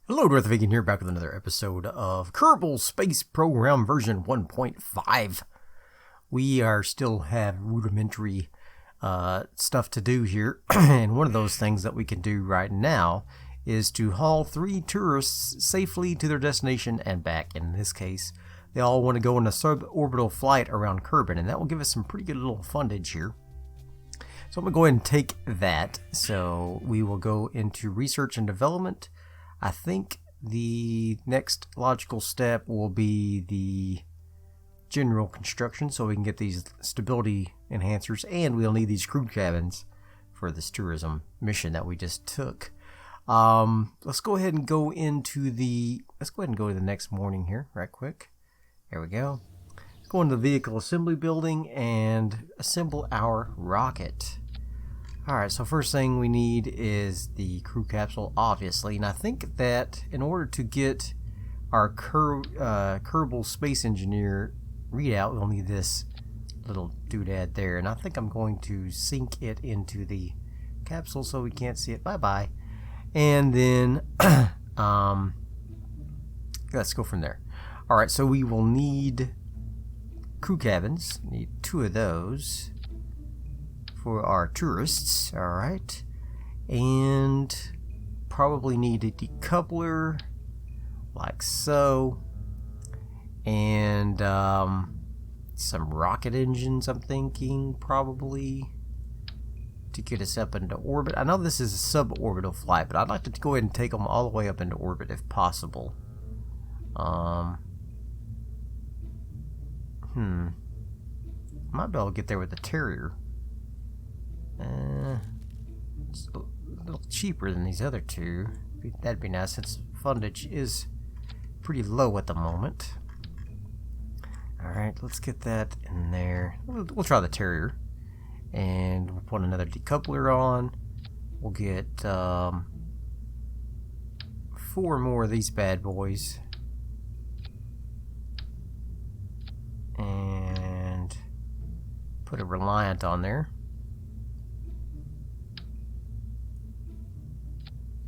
Hello, Darthvegan here, back with another episode of Kerbal Space Program version 1.5. We still have rudimentary stuff to do here, and one of those things that we can do right now is to haul 3 tourists safely to their destination and back. In this case, they all want to go on a suborbital flight around Kerbin, and that will give us some pretty good little fundage here. So I'm going to go ahead and take that. So we will go into research and development. I think the next logical step will be the general construction, so we can get these stability enhancers, and we'll need these crew cabins for this tourism mission that we just took. Let's go ahead and go into the next morning here right quick. There we go. Let's go into the vehicle assembly building and assemble our rocket. Alright, so first thing we need is the crew capsule, obviously, and I think that in order to get our Kerbal Space Engineer readout, we'll need this little doodad there, and I think I'm going to sink it into the capsule so we can't see it. Bye-bye. And then, let's go from there. Alright, so we will need crew cabins, need 2 of those for our tourists. Alright, and probably need a decoupler like so, and some rocket engines, I'm thinking, probably to get us up into orbit. I know this is a suborbital flight, but I'd like to go ahead and take them all the way up into orbit if possible. Might be able to get there with the Terrier. It's a little cheaper than these other 2. That'd be nice since fundage is pretty low at the moment. Alright, let's get that in there. We'll try the Terrier. And we'll put another decoupler on. We'll get 4 more of these bad boys. And put a Reliant on there.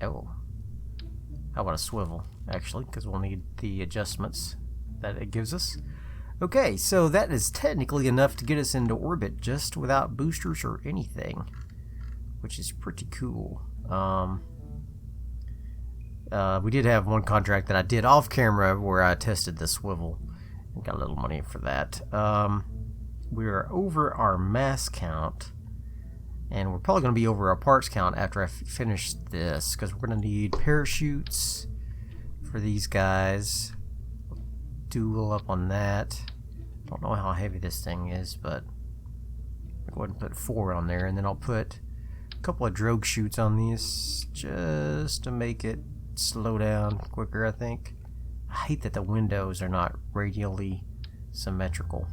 Oh, how about a swivel, actually, because we'll need the adjustments that it gives us. Okay, so that is technically enough to get us into orbit just without boosters or anything, which is pretty cool. We did have one contract that I did off camera where I tested the swivel and got a little money for that. We are over our mass count. And we're probably going to be over our parts count after I finish this, because we're going to need parachutes for these guys. Dual up on that. Don't know how heavy this thing is, but I'll go ahead and put 4 on there, and then I'll put a couple of drogue chutes on these just to make it slow down quicker, I think. I hate that the windows are not radially symmetrical.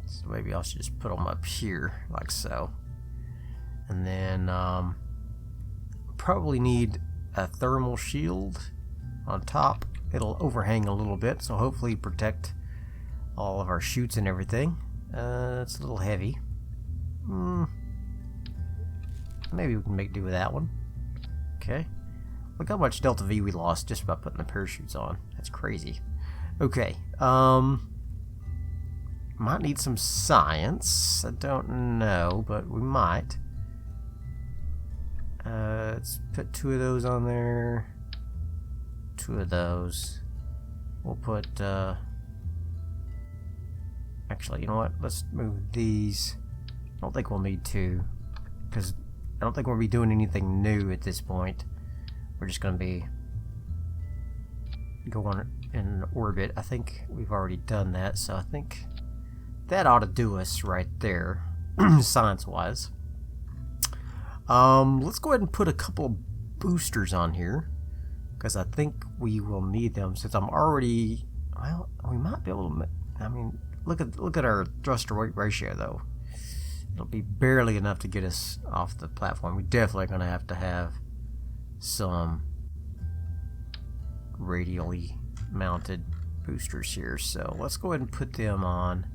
So maybe I should just put them up here, like so. And then probably need a thermal shield on top. It'll overhang a little bit, so hopefully protect all of our chutes and everything. It's a little heavy. Maybe we can make do with that one. Okay. Look how much DeltaV we lost just by putting the parachutes on. That's crazy. Okay. Might need some science. I don't know, but we might. Let's put 2 of those on there. 2 of those. We'll put, actually, you know what? Let's move these. I don't think we'll need 2, because I don't think we'll be doing anything new at this point. We're just going to be going in orbit. I think we've already done that, so I think that ought to do us right there, science-wise. Let's go ahead and put a couple boosters on here, because I think we will need them, since I'm already, well, we might be able to, I mean, look at our thrust to weight ratio, though. It'll be barely enough to get us off the platform. We're definitely going to have some radially mounted boosters here, so let's go ahead and put them on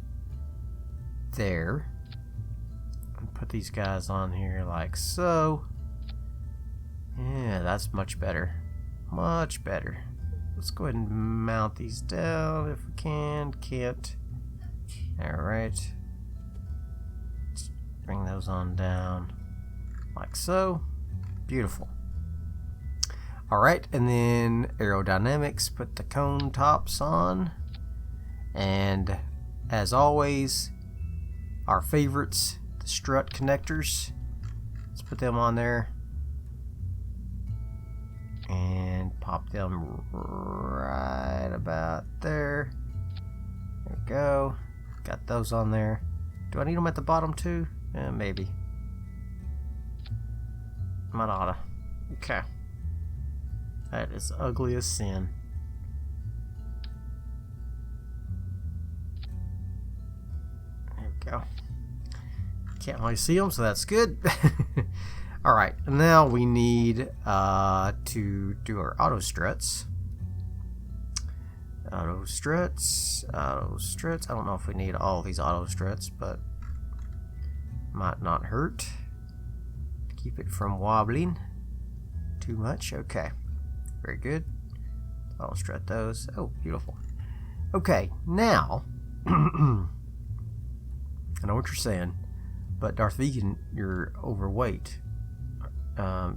there. And put these guys on here like so. that's much better. Much better. Let's go ahead and mount these down if we can. Can't. Alright. Let's bring those on down. Like so. Beautiful. Alright, and then aerodynamics, put the cone tops on. And as always, our favorites, the strut connectors. Let's put them on there. And pop them right about there. There we go. Got those on there. Do I need them at the bottom too? Maybe. Might oughta. Okay. That is ugly as sin. There we go. Can't really see them, so that's good. Alright, now we need to do our auto struts. Auto struts, auto struts. I don't know if we need all these auto struts, but might not hurt. Keep it from wobbling too much. Okay, very good. Auto strut those. Oh, beautiful. Okay, now I know what you're saying, but Darthvegan, you're overweight.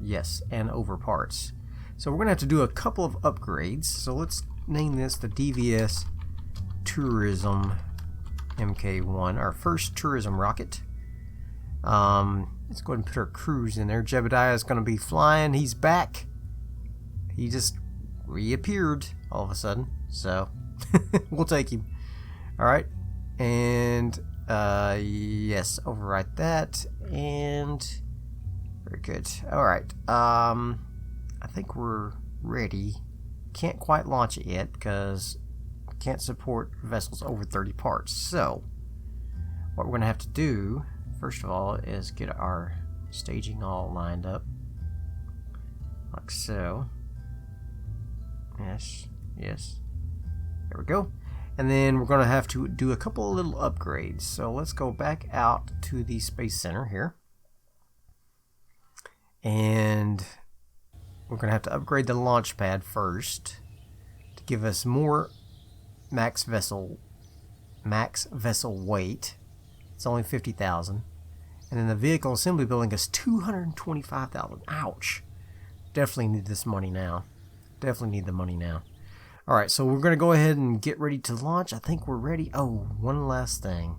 Yes, and over parts. So we're gonna have to do a couple of upgrades. So let's name this the DVS Tourism MK1, our first tourism rocket. Let's go ahead and put our crews in there. Jebediah is going to be flying. He's back. He just reappeared all of a sudden. So we'll take him. Alright. And yes, overwrite that. And very good. Alright. I think we're ready. Can't quite launch it yet because can't support vessels over 30 parts. So what we're going to have to do first of all is get our staging all lined up like so. Yes, yes, there we go. And then we're going to have to do a couple of little upgrades. So let's go back out to the Space Center here, and we're going to have to upgrade the launch pad first to give us more max vessel weight. It's only 50,000. And then the vehicle assembly building is 225,000. Ouch. Definitely need this money now. Definitely need the money now. Alright, so we're going to go ahead and get ready to launch. I think we're ready. Oh, one last thing.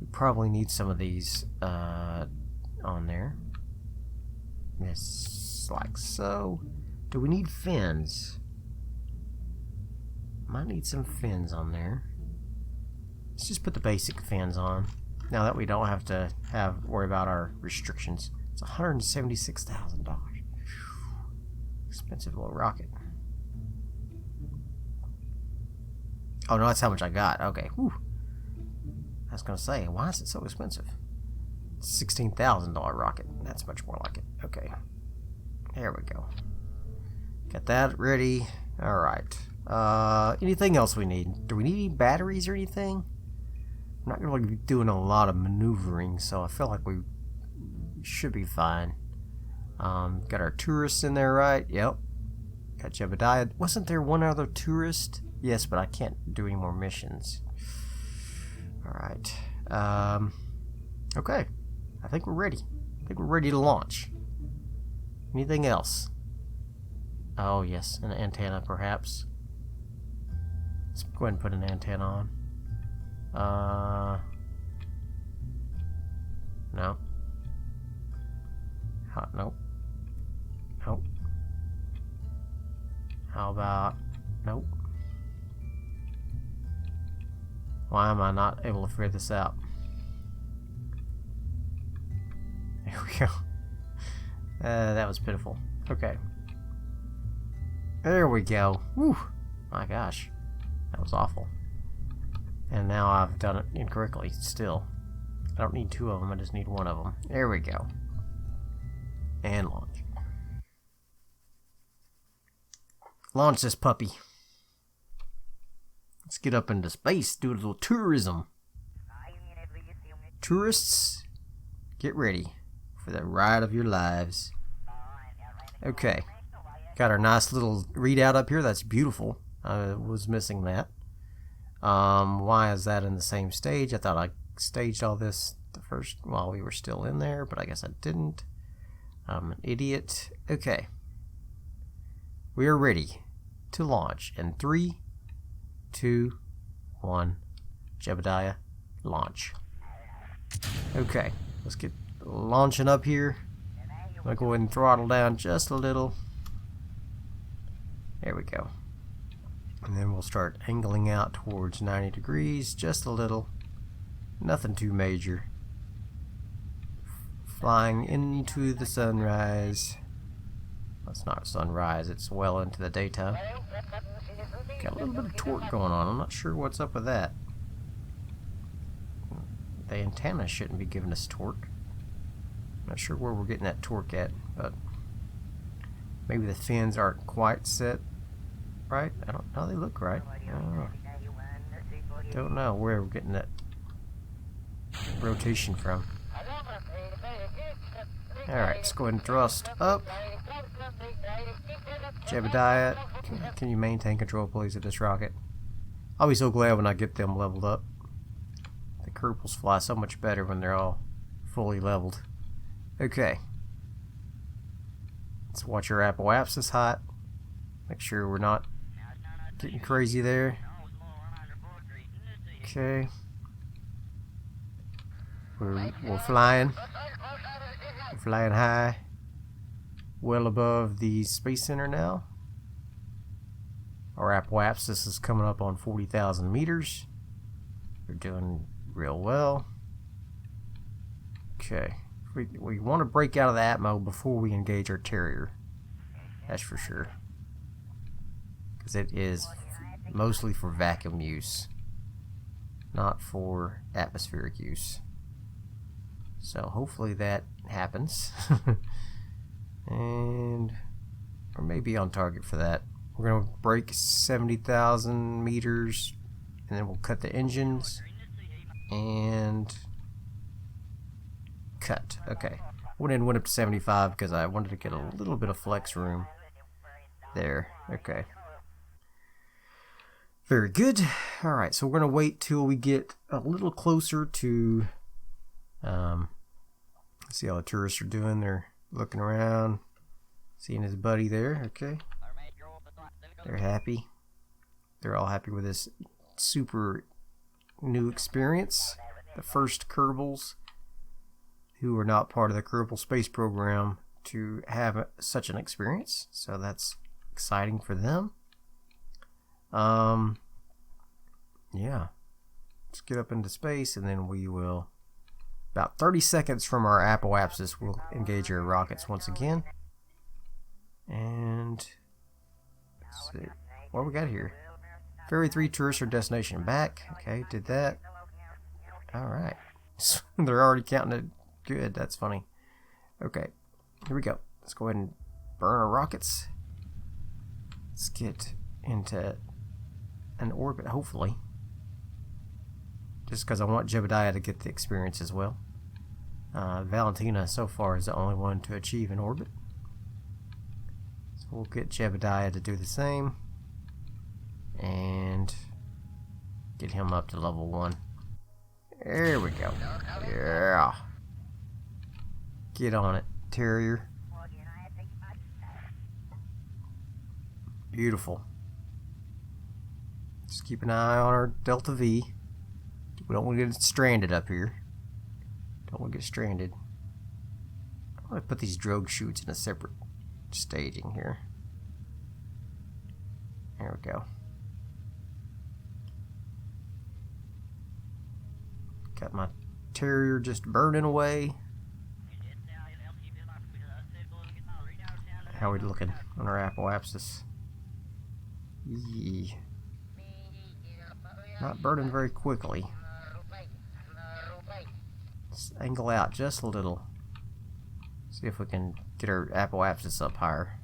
We probably need some of these on there. Yes, like so. Do we need fins? Might need some fins on there. Let's just put the basic fins on. Now that we don't have to worry about our restrictions. It's $176,000. Expensive little rocket. Oh no, that's how much I got. Okay. Whew. I was gonna say, why is it so expensive? It's $16,000 rocket. That's much more like it. Okay. There we go. Got that ready. Alright. Anything else we need? Do we need any batteries or anything? I'm not going to be doing a lot of maneuvering, so I feel like we should be fine. Got our tourists in there, right? Yep. Got Jebediah. Wasn't there one other tourist? Yes, but I can't do any more missions. Alright. Okay. I think we're ready. I think we're ready to launch. Anything else? Oh, yes. An antenna, perhaps. Let's go ahead and put an antenna on. No. Nope. Nope. How about... Nope. Why am I not able to figure this out? There we go. That was pitiful. Okay. There we go. Whew. My gosh. That was awful. And now I've done it incorrectly still. I don't need two of them, I just need one of them. There we go. And launch. Launch this puppy. Let's get up into space, do a little tourism. Tourists, get ready for the ride of your lives. Okay. Got our nice little readout up here. That's beautiful. I was missing that. Why is that in the same stage? I thought I staged all this the first while we were still in there, but I guess I didn't. I'm an idiot. Okay. We are ready to launch in 3, 2, 1. Jebediah, launch. Okay, let's get launching up here. I'm going to go ahead and throttle down just a little. There we go. And then we'll start angling out towards 90 degrees, just a little. Nothing too major. Flying into the sunrise. Well, it's not sunrise, it's well into the daytime. Got a little bit of torque going on. I'm not sure what's up with that. The antenna shouldn't be giving us torque. Not sure where we're getting that torque at, but maybe the fins aren't quite set right. I don't know. They look right. Don't know where we're getting that rotation from. Alright, let's go ahead and thrust up. Jebediah, can you maintain control, please, of this rocket? I'll be so glad when I get them leveled up. The Kerbals fly so much better when they're all fully leveled. Okay. Let's watch our apoapsis hot. Make sure we're not getting crazy there. Okay. We're flying. We're flying high. Well above the Space Center now. Our apoapsis is coming up on 40,000 meters. We're doing real well. Okay. We want to break out of the atmo before we engage our Terrier. That's for sure. Because it is mostly for vacuum use, not for atmospheric use. So hopefully that happens. And we're maybe on target for that. We're going to break 70,000 meters, and then we'll cut the engines and cut. Okay. Went up to 75 because I wanted to get a little bit of flex room there. Okay. Very good. Alright, so we're going to wait till we get a little closer to see how the tourists are doing. They're looking around, seeing his buddy there. Okay. They're happy. They're all happy with this super new experience. The first Kerbals who are not part of the Kerbal space program to have such an experience. So that's exciting for them. Yeah. Let's get up into space, and then we will, about 30 seconds from our apoapsis, we'll engage our rockets once again. And let's see what we got here. Ferry 3 tourist or destination back. Okay, did that. Alright. They're already counting it good. That's funny. Okay, here we go. Let's go ahead and burn our rockets. Let's get into an orbit, hopefully. Just because I want Jebediah to get the experience as well. Valentina so far is the only one to achieve an orbit. So we'll get Jebediah to do the same. And get him up to level 1. There we go. Yeah. Get on it, Terrier. Beautiful. Just keep an eye on our DeltaV. We don't want to get stranded up here. Don't want to get stranded. I'm going to put these drogue chutes in a separate staging here. There we go. Got my Terrier just burning away. How are we looking on our apoapsis? Yeah. Not burning very quickly. Let's angle out just a little. See if we can get our apoapsis up higher.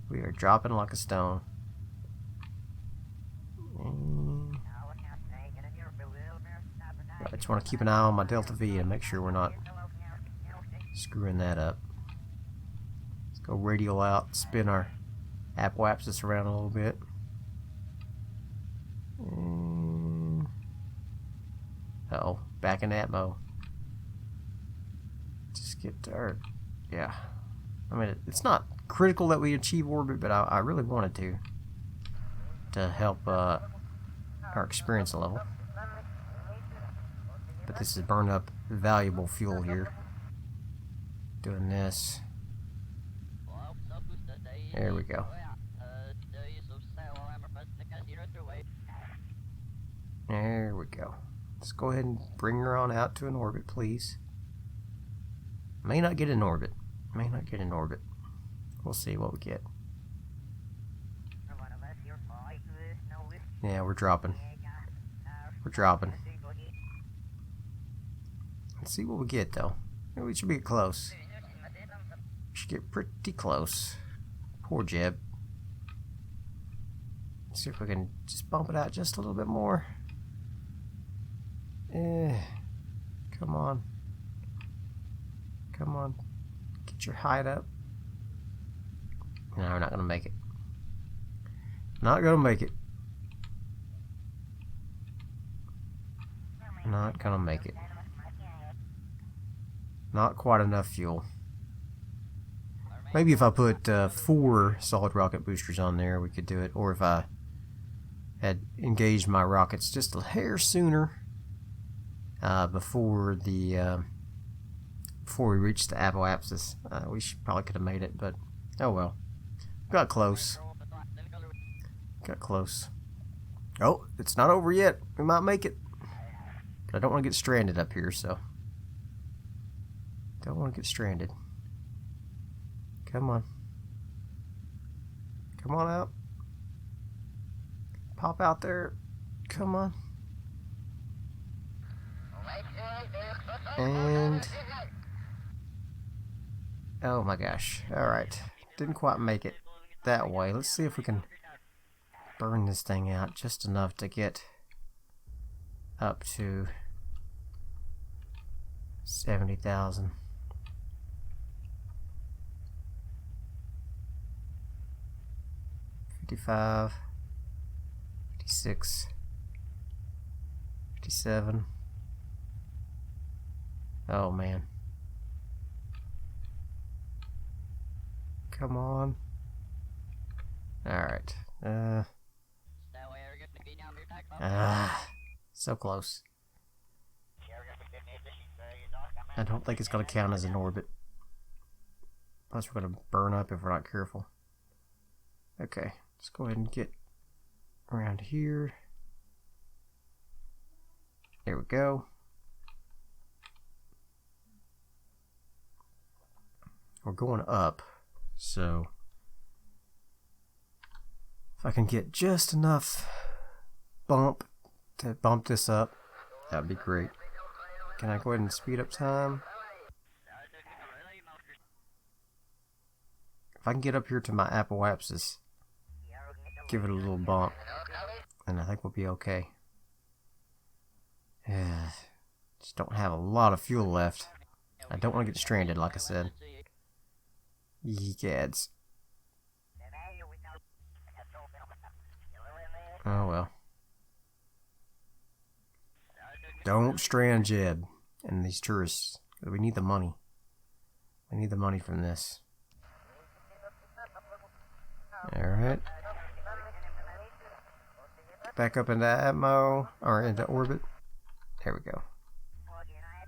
We are dropping like a stone. I just want to keep an eye on my DeltaV and make sure we're not screwing that up. Let's Go radial out, spin our apoapsis around a little bit. Uh-oh, back in Atmo. Just get dirt. Yeah. I mean, it's not critical that we achieve orbit, but I really wanted to help our experience level. But this is burn up valuable fuel here. Doing this. There we go. There we go. Let's go ahead and bring her on out to an orbit, please. May not get in orbit. May not get in orbit. We'll see what we get. Yeah, we're dropping. We're dropping. Let's see what we get, though. We should be close. We should get pretty close. Poor Jeb. Let's see if we can just bump it out just a little bit more. Come on. Come on. Get your height up. No, we're not going to make it. Not going to make it. Not going to make it. Not quite enough fuel. Maybe if I put 4 solid rocket boosters on there, we could do it. Or if I had engaged my rockets just a hair sooner before we reached the apoapsis, we probably could have made it. But oh well, got close. Got close. Oh, it's not over yet. We might make it. But I don't want to get stranded up here, so don't want to get stranded. Come on. Come on out. Pop out there. Come on. And oh my gosh. Alright. Didn't quite make it that way. Let's see if we can burn this thing out just enough to get up to 70,000. 55, 56, 57. Oh man. Come on. Alright. So close. I don't think it's going to count as an orbit. Plus we're going to burn up if we're not careful. Okay, let's go ahead and get around here. There we go. We're going up, so if I can get just enough bump to bump this up, that'd be great. Can I go ahead and speed up time? If I can get up here to my apoapsis, give it a little bump, and I think we'll be okay. Just don't have a lot of fuel left. I don't want to get stranded, like I said. Yegads. Oh well. Don't strand Jeb and these tourists. We need the money. We need the money from this. Alright. Back up into Atmo, or into orbit. There we go.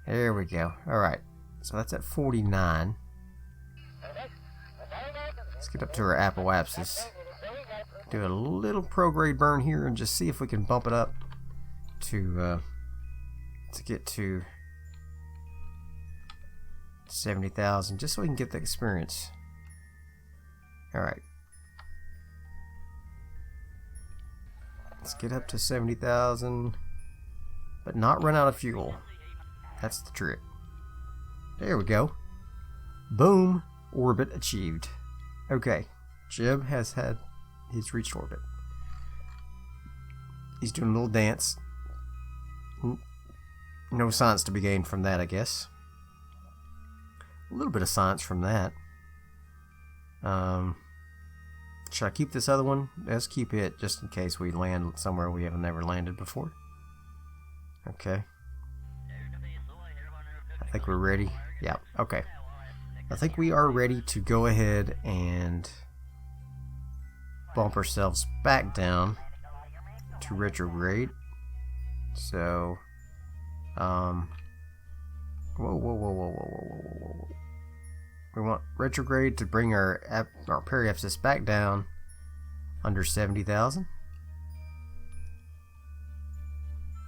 There we go. Alright. So that's at 49. Let's get up to our apoapsis. Do a little prograde burn here and just see if we can bump it up to get to 70,000, just so we can get the experience. Alright. Let's get up to 70,000, but not run out of fuel. That's the trick. There we go. Boom. Orbit achieved. Okay. Jeb has reached orbit. He's doing a little dance. No science to be gained from that, I guess. A little bit of science from that. Should I keep this other one? Let's keep it just in case we land somewhere we have never landed before. Okay. I think we're ready. Yeah, okay. I think we are ready to go ahead and bump ourselves back down to retrograde. So, whoa. We want retrograde to bring our periapsis back down under 70,000.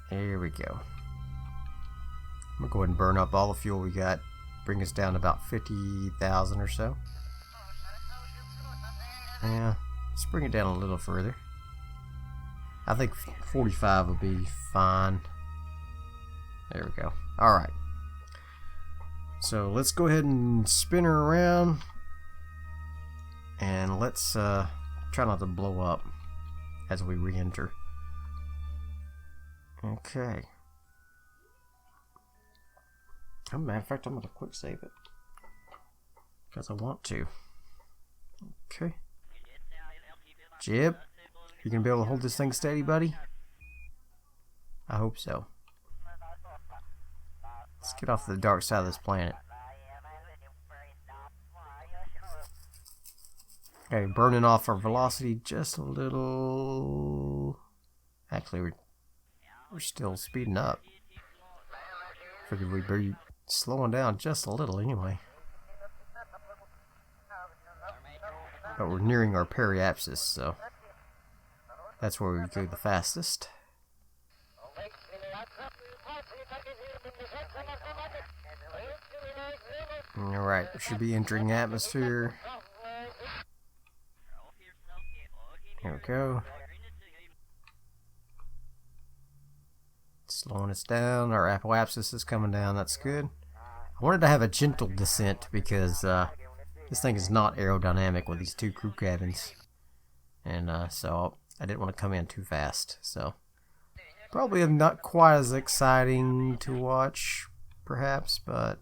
Here we go. I'm gonna go ahead and burn up all the fuel we got. Bring us down to about 50,000 or so. Yeah, let's bring it down a little further. I think 45 will be fine. There we go. Alright. So let's go ahead and spin her around. And let's try not to blow up as we re-enter. Okay. As a matter of fact, I'm going to quick save it. Because I want to. Okay. Jeb, you going to be able to hold this thing steady, buddy? I hope so. Let's get off the dark side of this planet. Okay, burning off our velocity just a little. Actually, we're still speeding up. Figured we'd be slowing down just a little anyway. But we're nearing our periapsis, so that's where we go the fastest. Alright, we should be entering the atmosphere. Here we go. Slowing us down. Our apoapsis is coming down. That's good. I wanted to have a gentle descent because this thing is not aerodynamic with these two crew cabins. And so I didn't want to come in too fast. So probably not quite as exciting to watch, perhaps, but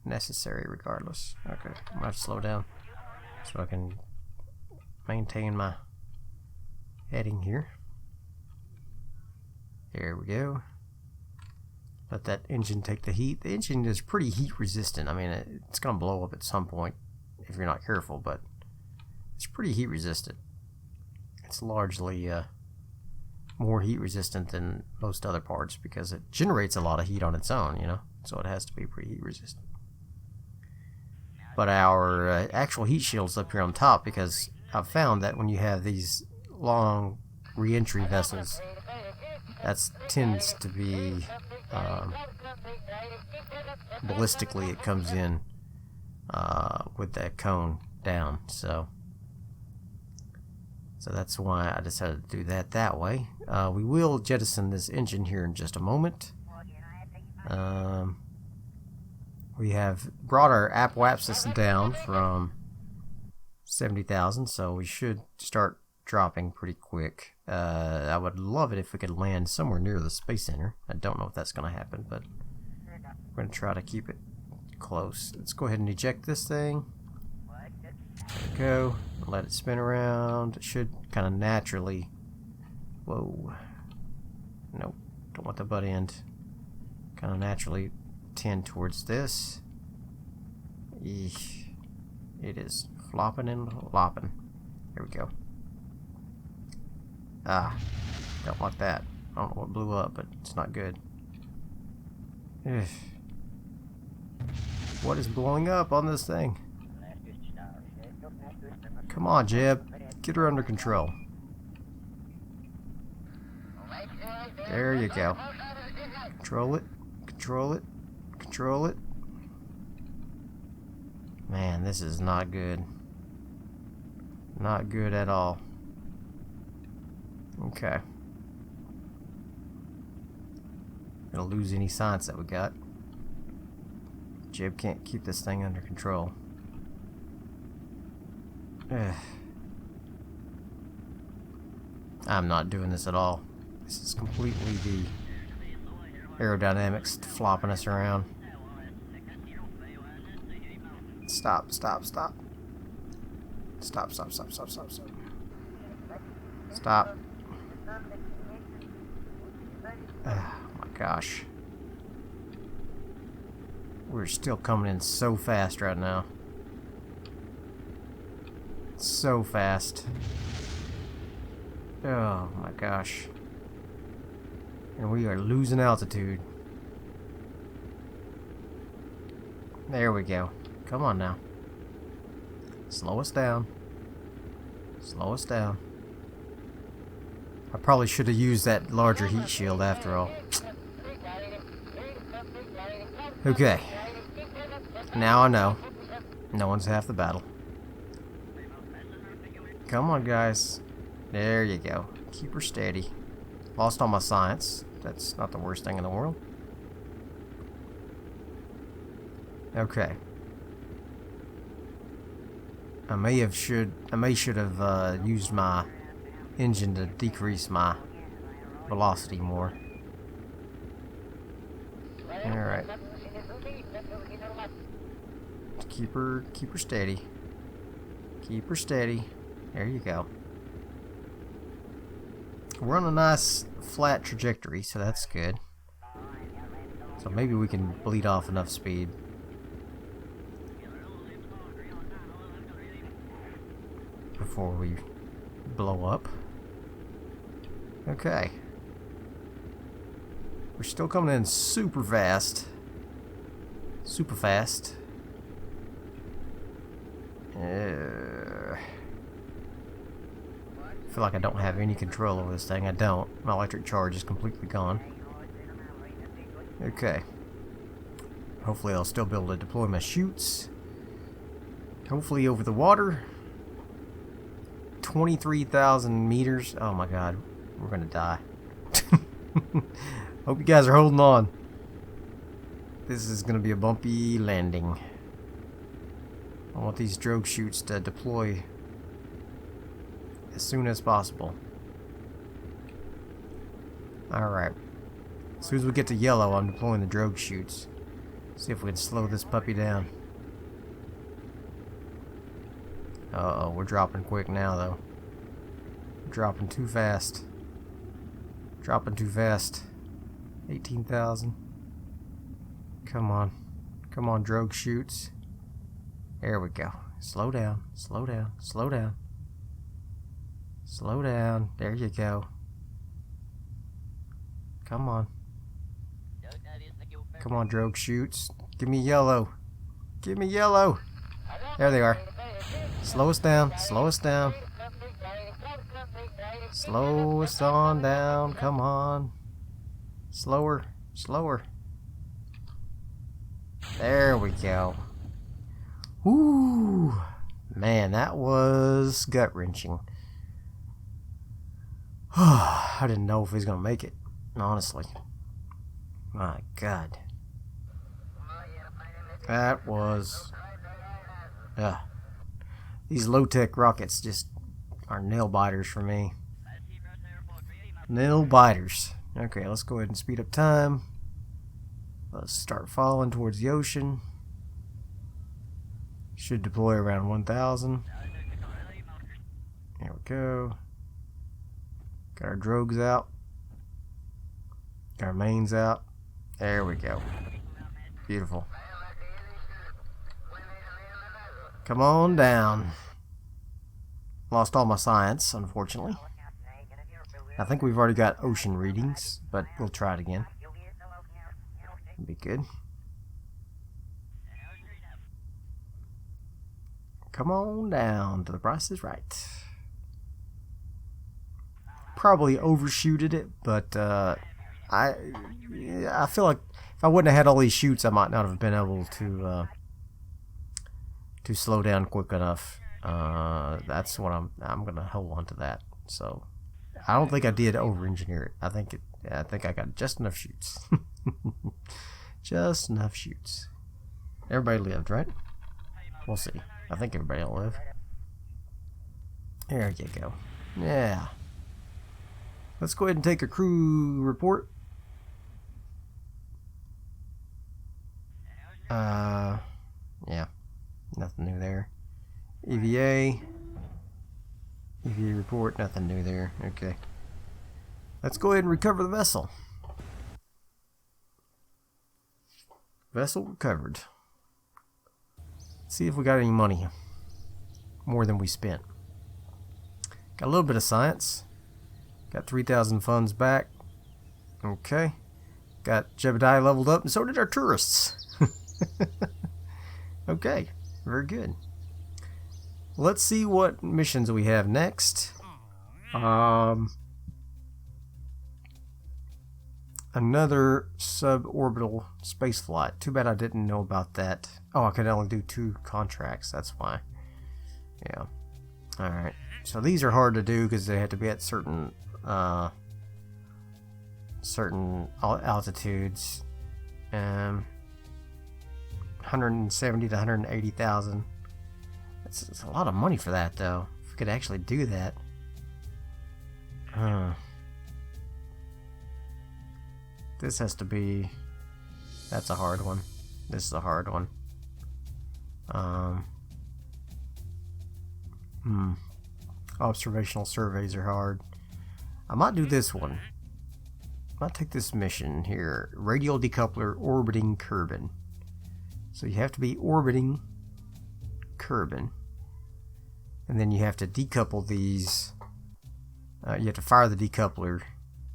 necessary regardless. Okay, I'm gonna have to slow down so I can maintain my heading here. There we go. Let that engine take the heat. The engine is pretty heat resistant. I mean, it's gonna blow up at some point if you're not careful, but it's pretty heat resistant. It's largely more heat resistant than most other parts because it generates a lot of heat on its own, you know, so it has to be pretty heat resistant. But our actual heat shield's up here on top because I've found that when you have these long re-entry vessels, that tends to be ballistically it comes in with that cone down, so that's why I decided to do that way. We will jettison this engine here in just a moment. We have brought our apoapsis down from 70,000, so we should start dropping pretty quick. I would love it if we could land somewhere near the Space Center. I don't know if that's going to happen, but we're going to try to keep it close. Let's go ahead and eject this thing. There we go. Let it spin around. It should kind of naturally... Whoa. Nope. Don't want the butt end. Kind of naturally tend towards this. Eesh. It is flopping and lopping. There we go. Ah, don't like that. I don't know what blew up, but it's not good. Ugh. What is blowing up on this thing? Come on, Jeb. Get her under control. There you go. Control it. Control it. Control it. Man, this is not good. Not good at all. Okay. Gonna lose any science that we got. Jeb can't keep this thing under control. Ugh. I'm not doing this at all. This is completely the aerodynamics flopping us around. Stop, stop, stop. Stop, stop, stop, stop, stop, stop. Stop. Oh my gosh. We're still coming in so fast right now. So fast. Oh my gosh. And we are losing altitude. There we go. Come on now. Slow us down. Slow us down. I probably should have used that larger heat shield after all. Okay. Now I know. No one's half the battle. Come on, guys. There you go. Keep her steady. Lost all my science. That's not the worst thing in the world. Okay. I may should have used my engine to decrease my velocity more. All right. Keep her steady. Keep her steady. There you go. We're on a nice flat trajectory, so that's good. So maybe we can bleed off enough speed. Before we blow up. Okay. We're still coming in super fast. Super fast. I feel like I don't have any control over this thing. I don't. My electric charge is completely gone. Okay. Hopefully I'll still be able to deploy my chutes. Hopefully over the water. 23,000 meters. Oh my god. We're gonna die. Hope you guys are holding on. This is gonna be a bumpy landing. I want these drogue chutes to deploy as soon as possible. Alright. As soon as we get to yellow, I'm deploying the drogue chutes. See if we can slow this puppy down. Uh-oh, we're dropping quick now, though. Dropping too fast. Dropping too fast. 18,000. Come on. Come on, drogue chutes. There we go. Slow down. Slow down. Slow down. Slow down. There you go. Come on. Come on, drogue chutes. Give me yellow. Give me yellow. There they are. Slow us down. Slow us down. Slow us on down. Come on. Slower. Slower. There we go. Whoo! Man, that was gut-wrenching. I didn't know if he was going to make it, honestly. My god. That was... These low-tech rockets just are nail-biters for me. Nail-biters. Okay, let's go ahead and speed up time. Let's start falling towards the ocean. Should deploy around 1,000. There we go. Got our drogues out. Got our mains out. There we go. Beautiful. Come on down. Lost all my science, unfortunately. I think we've already got ocean readings, but we'll try it again. Be good. Come on down to the Price is Right. Probably overshooted it, but I feel like if I wouldn't have had all these chutes, I might not have been able to slow down quick enough. That's what I'm gonna hold on to that. So I don't think I did over-engineer it. I think I got just enough chutes. Just enough chutes. Everybody lived, right? We'll see. I think everybody will live. There you go. Yeah. Let's go ahead and take a crew report. Yeah. Nothing new there. EVA. EV report, nothing new there. Okay. Let's go ahead and recover the vessel. Vessel recovered. Let's see if we got any money. More than we spent. Got a little bit of science. Got 3,000 funds back. Okay. Got Jebediah leveled up, and so did our tourists. Okay. Very good. Let's see what missions we have next. Another suborbital spaceflight. Too bad I didn't know about that. Oh, I could only do 2 contracts. That's why. Yeah. Alright. So these are hard to do because they have to be at certain altitudes. 170 to 180,000. It's a lot of money for that, though. If we could actually do that. This has to be... That's a hard one. This is a hard one. Observational surveys are hard. I might do this one. I might take this mission here. Radial decoupler orbiting Kerbin. So you have to be orbiting Kerbin. And then you have to decouple these. You have to fire the decoupler.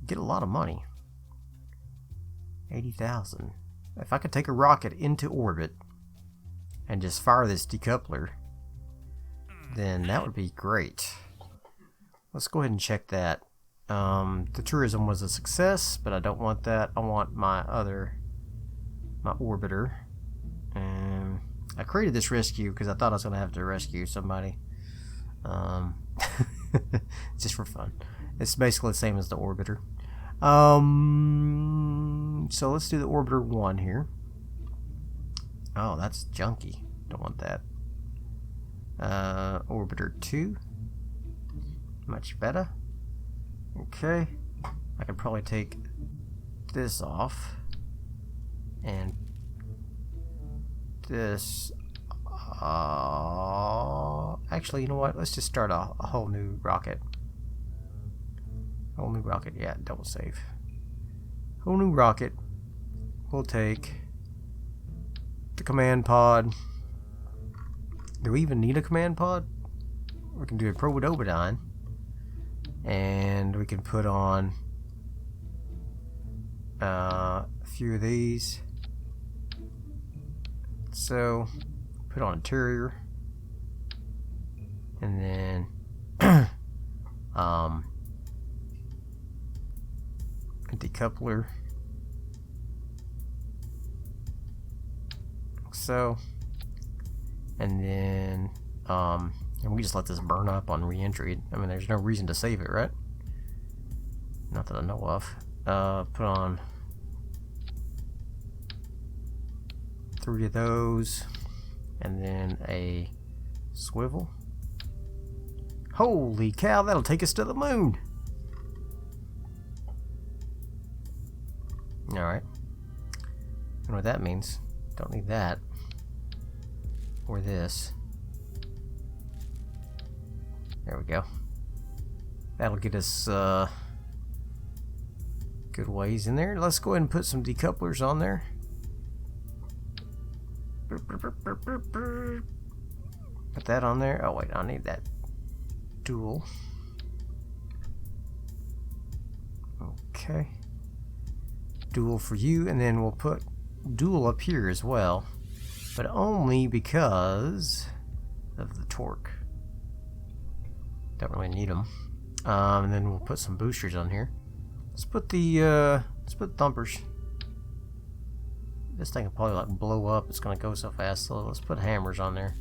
Get a lot of money. 80,000. If I could take a rocket into orbit and just fire this decoupler, then that would be great. Let's go ahead and check that. The tourism was a success, but I don't want that. I want my orbiter. I created this rescue because I thought I was going to have to rescue somebody. Just for fun. It's basically the same as the orbiter. So let's do the orbiter 1 here. Oh, that's junky. Don't want that. Orbiter 2. Much better. Okay. I could probably take this off. And this... actually, you know what? Let's just start a whole new rocket. Whole new rocket. Yeah, double save. Whole new rocket. We'll take the command pod. Do we even need a command pod? We can do a Probodobodyne. And we can put on a few of these. So, put on interior. And then a decoupler. So, and then and we just let this burn up on re-entry. I mean, there's no reason to save it, right? Not that I know of. Put on 3 of those, and then a swivel. Holy cow, that'll take us to the moon. Alright. I know what that means. Don't need that. Or this. There we go. That'll get us good ways in there. Let's go ahead and put some decouplers on there. Put that on there. Oh wait, I need that dual. Okay. Dual for you, and then we'll put dual up here as well, but only because of the torque. Don't really need them. And then we'll put some boosters on here. Let's put thumpers. This thing will probably like blow up. It's gonna go so fast. So let's put hammers on there.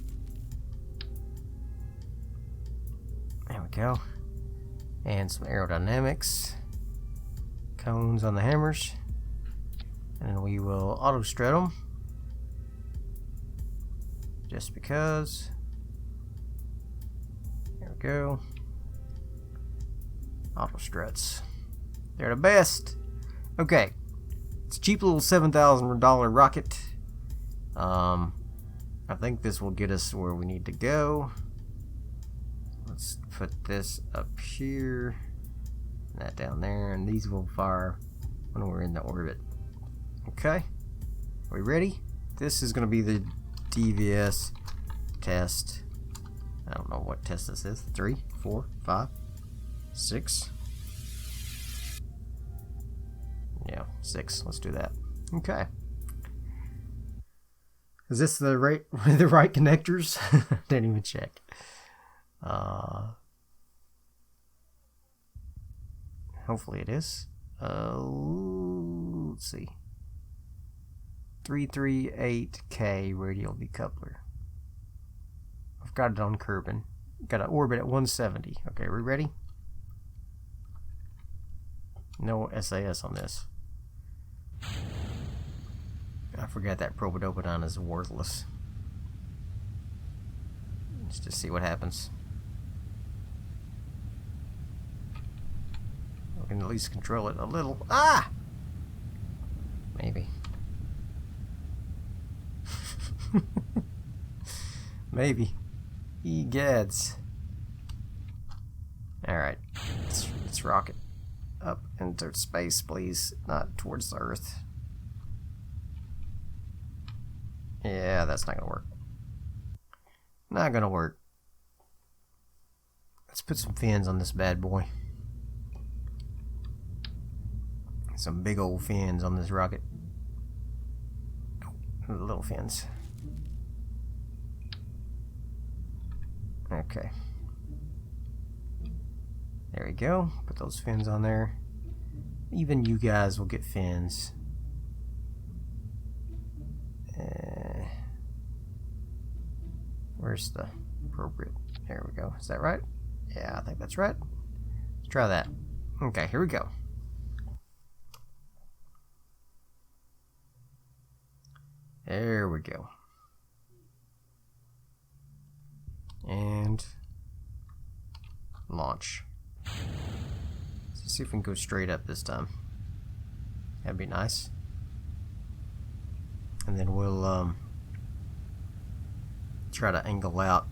There we go. And some aerodynamics. Cones on the hammers. And then we will auto strut them. Just because. There we go. Auto struts. They're the best. Okay. It's a cheap little $7,000 rocket. I think this will get us where we need to go. Let's put this up here, that down there, and these will fire when we're in the orbit. Okay, are we ready? This is going to be the DVS test. I don't know what test this is. 3, 4, 5, 6. Yeah, 6. Let's do that. Okay. Is this the right connectors? Didn't even check. Hopefully it is. Let's see. 338K radial decoupler. I've got it on Kerbin. Got an orbit at 170. Okay, we ready? No SAS on this. I forgot that Probodopodon is worthless. Let's just see what happens. We can at least control it a little. Ah! Maybe. Maybe. Egads. Alright. Let's rocket up into space, please. Not towards the Earth. Yeah, that's not gonna work. Not gonna work. Let's put some fins on this bad boy. Some big old fins on this rocket. Little fins. Okay. There we go. Put those fins on there. Even you guys will get fins. Where's the appropriate? There we go. Is that right? Yeah, I think that's right. Let's try that. Okay, here we go. There we go. And launch. Let's see if we can go straight up this time. That'd be nice. And then we'll try to angle out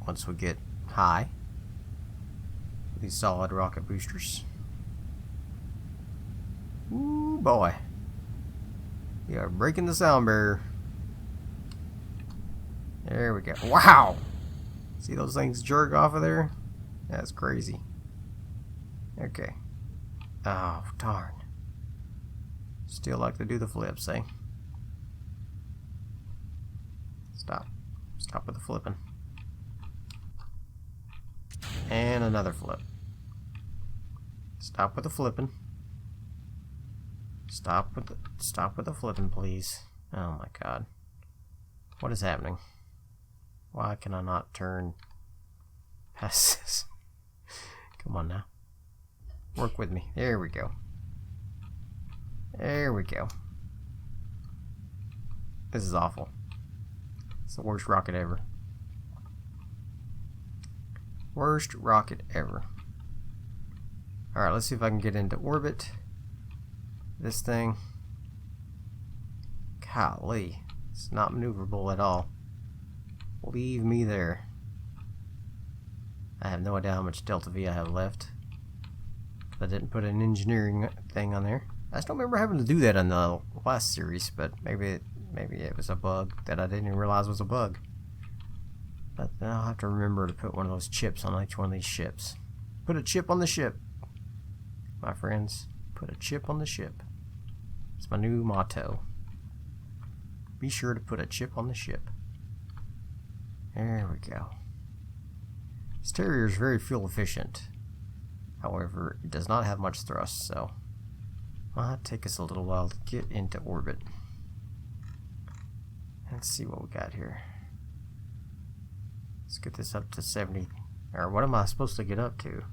once we get high with these solid rocket boosters. Ooh boy, we are breaking the sound barrier. There we go. Wow, see those things jerk off of there? That's crazy. Okay. Oh darn, still like to do the flips, eh? Stop with the flipping. And another flip. Stop with the flipping. Stop with the flipping, please. Oh my god. What is happening? Why can I not turn past this? Come on now. Work with me. There we go. There we go. This is awful. It's the worst rocket ever. Worst rocket ever. Alright, let's see if I can get into orbit. This thing. Golly. It's not maneuverable at all. Leave me there. I have no idea how much DeltaV I have left. I didn't put an engineering thing on there. I just don't remember having to do that in the last series, but maybe it was a bug that I didn't even realize was a bug. But then I'll have to remember to put one of those chips on each one of these ships. Put a chip on the ship, my friends. Put a chip on the ship. It's my new motto. Be sure to put a chip on the ship. There we go. This Terrier is very fuel efficient. However, it does not have much thrust, so it might take us a little while to get into orbit. Let's see what we got here. Let's get this up to 70. Or what am I supposed to get up to?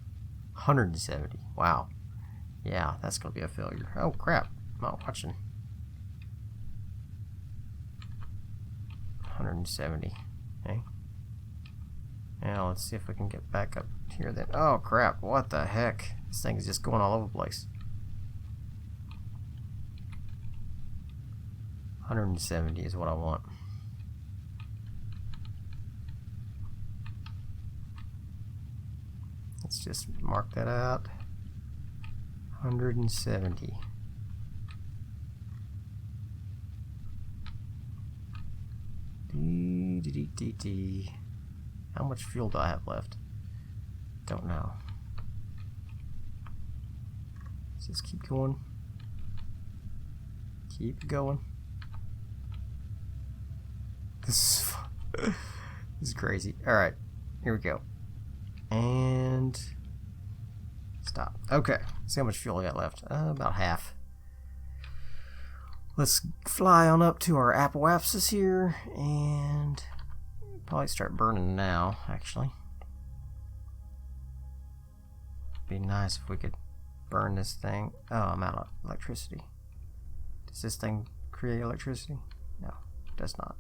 170. Wow. Yeah, that's going to be a failure. Oh crap. I'm not watching. 170. Okay. Now let's see if we can get back up here then. Oh crap. What the heck? This thing is just going all over the place. 170 is what I want. Let's just mark that out. 170. How much fuel do I have left? Don't know. Let's just keep going. Keep going. This is crazy. Alright, here we go. And stop. Okay, see how much fuel I got left. About half. Let's fly on up to our apoapsis here and probably start burning now, actually. Be nice if we could burn this thing. Oh, I'm out of electricity. Does this thing create electricity? No, it does not.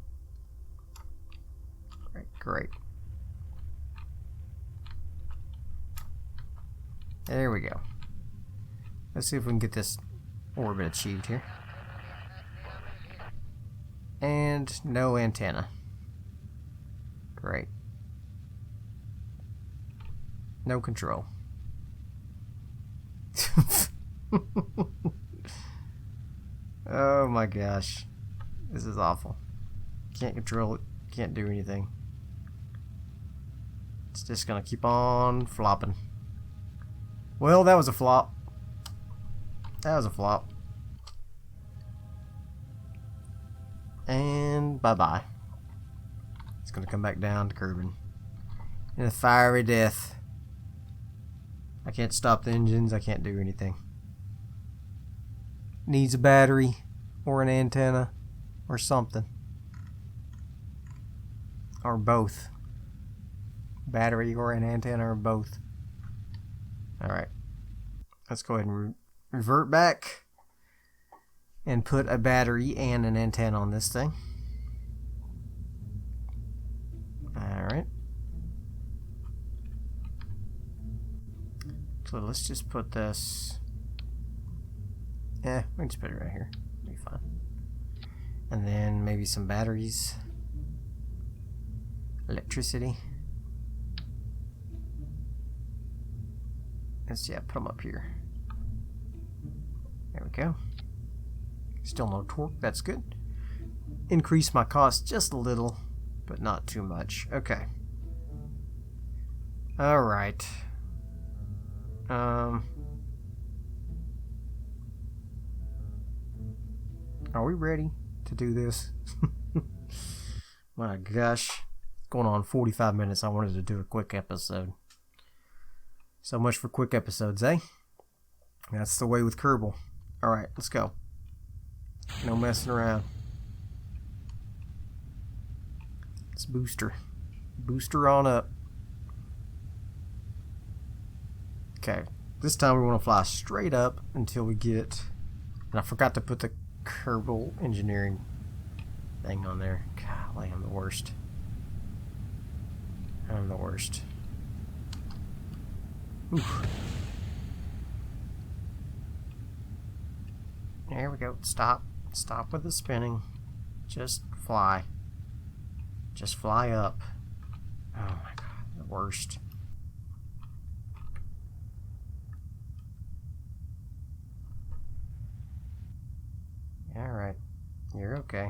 Great. There we go. Let's see if we can get this orbit achieved here. And no antenna. Great. No control. Oh my gosh. This is awful. Can't control it. Can't do anything. It's just gonna keep on flopping. Well, that was a flop. That was a flop. And bye-bye. It's gonna come back down to Kerbin. In a fiery death. I can't stop the engines. I can't do anything. Needs a battery or an antenna or something. Or both. Battery or an antenna or both. Alright. Let's go ahead and revert back and put a battery and an antenna on this thing. Alright. So let's just put this. We can just put it right here. It'll be fine. And then maybe some batteries. Electricity. Let's put them up here. There we go. Still no torque, that's good. Increase my cost just a little, but not too much. Okay. Alright. Are we ready to do this? My gosh. Going on 45 minutes. I wanted to do a quick episode. So much for quick episodes, eh? That's the way with Kerbal. Alright, let's go. No messing around. Let's booster. Booster on up. Okay. This time we want to fly straight up until we get... And I forgot to put the Kerbal engineering thing on there. Golly, I'm the worst. I'm the worst. Oof. There we go. Stop. Stop with the spinning. Just fly. Just fly up. Oh my god, the worst. Alright. You're okay.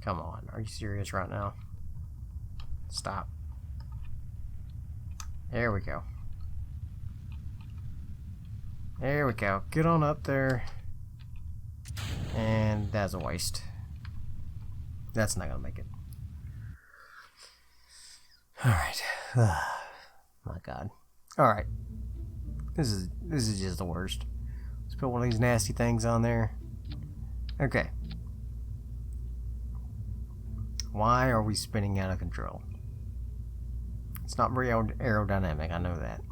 Come on. Are you serious right now? Stop. There we go. There we go. Get on up there. And that's a waste. That's not gonna make it. Alright. My god. Alright. This is just the worst. Let's put one of these nasty things on there. Okay. Why are we spinning out of control? It's not very aerodynamic, I know that.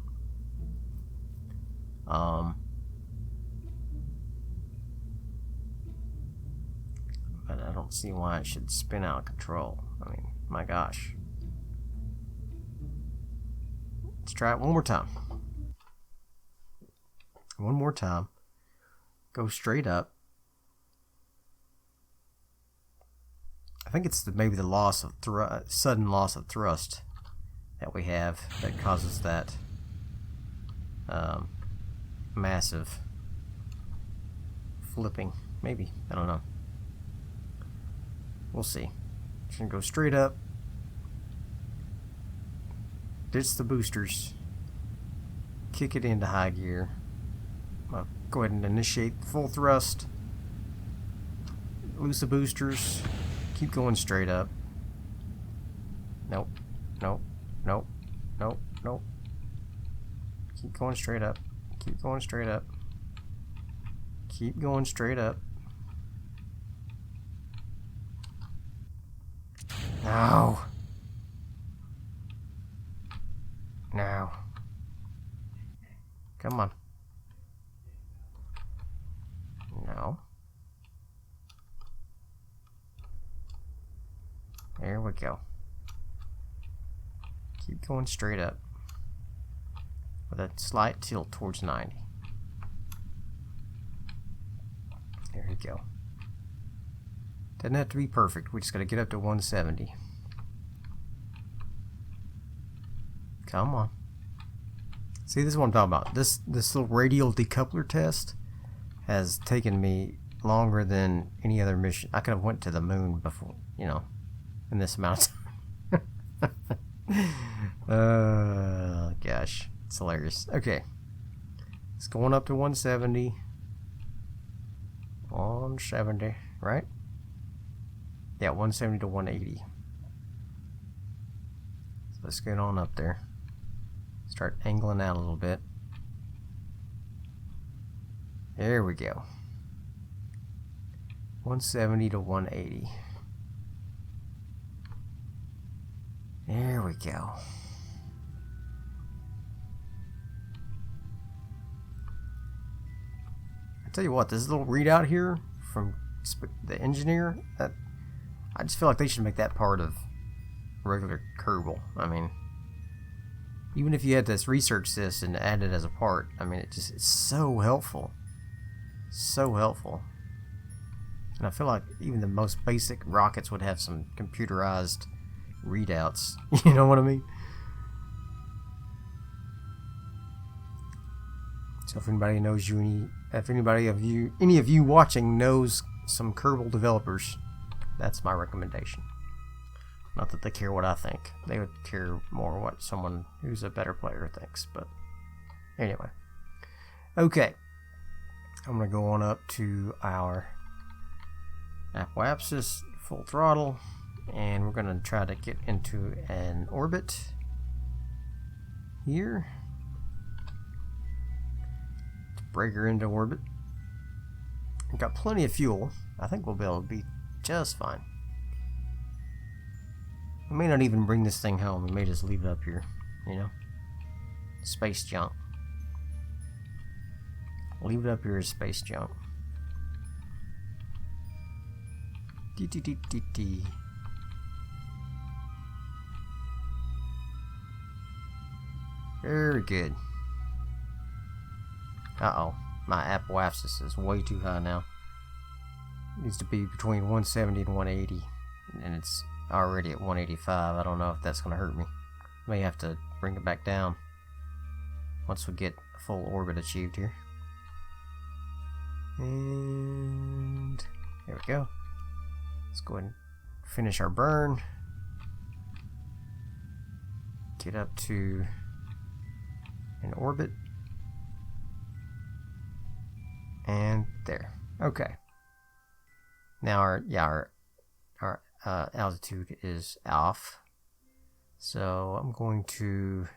But I don't see why it should spin out of control. I mean, my gosh. Let's try it one more time. One more time. Go straight up. I think it's maybe the loss of sudden loss of thrust that we have that causes that massive flipping. Maybe, I don't know. We'll see. Just gonna go straight up. Ditch the boosters. Kick it into high gear. I'll go ahead and initiate full thrust. Loose the boosters. Keep going straight up. Nope. Nope. Nope. Nope. Nope. Keep going straight up. Keep going straight up. Keep going straight up. No. No. Come on. No. There we go. Keep going straight up with a slight tilt towards 90. There you go. Doesn't have to be perfect. We just got to get up to 170. Come on. See, this is what I'm talking about. This little radial decoupler test has taken me longer than any other mission. I could have went to the moon before, you know, in this amount of time. Gosh, it's hilarious. Okay, it's going up to 170. 170, right? Yeah, 170 to 180. So let's get on up there. Start angling out a little bit. There we go. 170 to 180. There we go. I tell you what, this little readout here from the engineer, that I just feel like they should make that part of regular Kerbal. I mean, even if you had to research this and add it as a part, I mean, it's so helpful. So helpful. And I feel like even the most basic rockets would have some computerized readouts. You know what I mean? So if anybody knows you, any of you watching knows some Kerbal developers, that's my recommendation. Not that they care what I think. They would care more what someone who's a better player thinks. But anyway. Okay. I'm going to go on up to our apoapsis, full throttle. And we're going to try to get into an orbit here. Break her into orbit. We've got plenty of fuel. I think we'll be able to be just fine. We may not even bring this thing home. We may just leave it up here, you know? Space junk. Leave it up here as space junk. Dee. Very good. Uh-oh. My apoapsis is way too high now. It needs to be between 170 and 180. And it's already at 185. I don't know if that's going to hurt me. May have to bring it back down once we get a full orbit achieved here. And there we go. Let's go ahead and finish our burn. Get up to an orbit. And there. Okay. Now our altitude is off. So I'm going to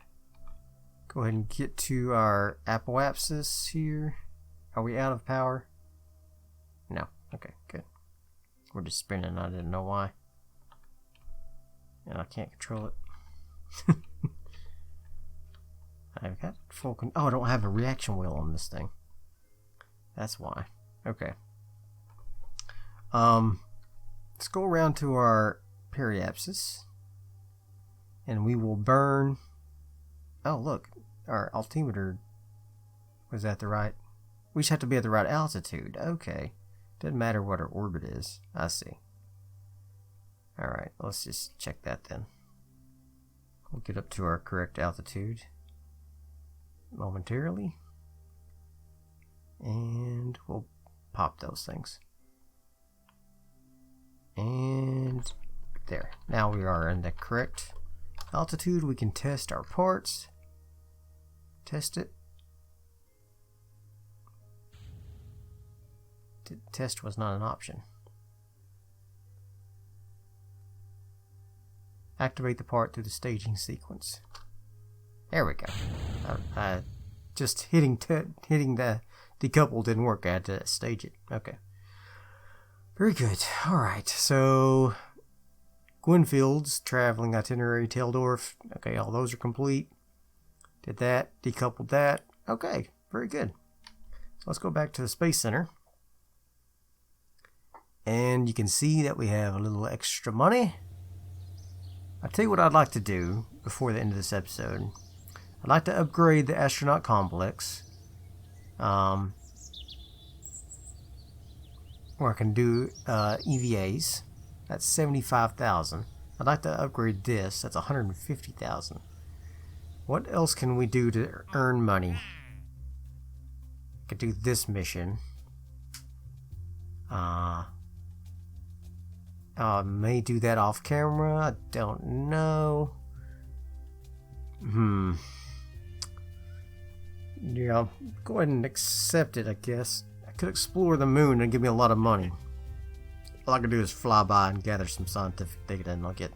go ahead and get to our apoapsis here. Are we out of power? No. Okay, good. We're just spinning. I didn't know why. And I can't control it. I've got full oh, I don't have a reaction wheel on this thing. That's why. Okay. Let's go around to our periapsis. And we will burn. Oh, look. Our altimeter was at the right. We just have to be at the right altitude. Okay. Doesn't matter what our orbit is. I see. Alright, let's just check that then. We'll get up to our correct altitude momentarily. And we'll pop those things. And there. Now we are in the correct altitude. We can test our parts. Test it. Test was not an option. Activate the part through the staging sequence. There we go. Just hitting the decouple didn't work. I had to stage it. Okay. Very good. Alright, so Gwynfield's traveling itinerary, Teldorf. Okay, all those are complete. Did that, decoupled that. Okay, very good. So let's go back to the Space Center. And you can see that we have a little extra money. I'll tell you what I'd like to do before the end of this episode. I'd like to upgrade the astronaut complex. Where I can do EVAs. That's 75,000. I'd like to upgrade this. That's 150,000. What else can we do to earn money? I could do this mission. I may do that off camera. I don't know. Yeah, I'll go ahead and accept it, I guess. I could explore the moon and give me a lot of money. All I can do is fly by and gather some scientific data and I'll get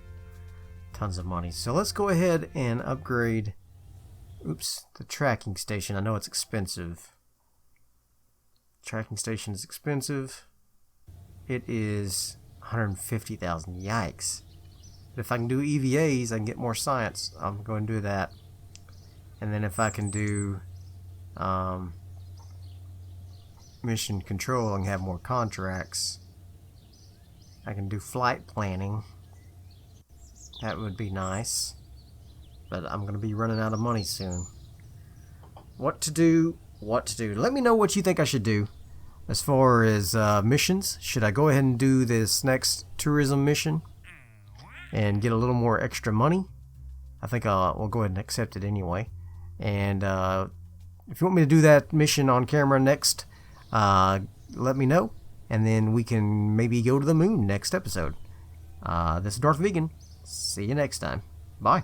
tons of money. So let's go ahead and upgrade the tracking station. I know it's expensive. Tracking station is expensive. It is 150,000. Yikes. But if I can do EVAs, I can get more science. I'm going to do that. And then if I can do mission control and have more contracts, I can do flight planning. That would be nice. But I'm going to be running out of money soon. What to do? What to do? Let me know what you think I should do. As far as missions, should I go ahead and do this next tourism mission and get a little more extra money? I think we'll go ahead and accept it anyway. And if you want me to do that mission on camera next, let me know. And then we can maybe go to the moon next episode. This is Darthvegan. See you next time. Bye.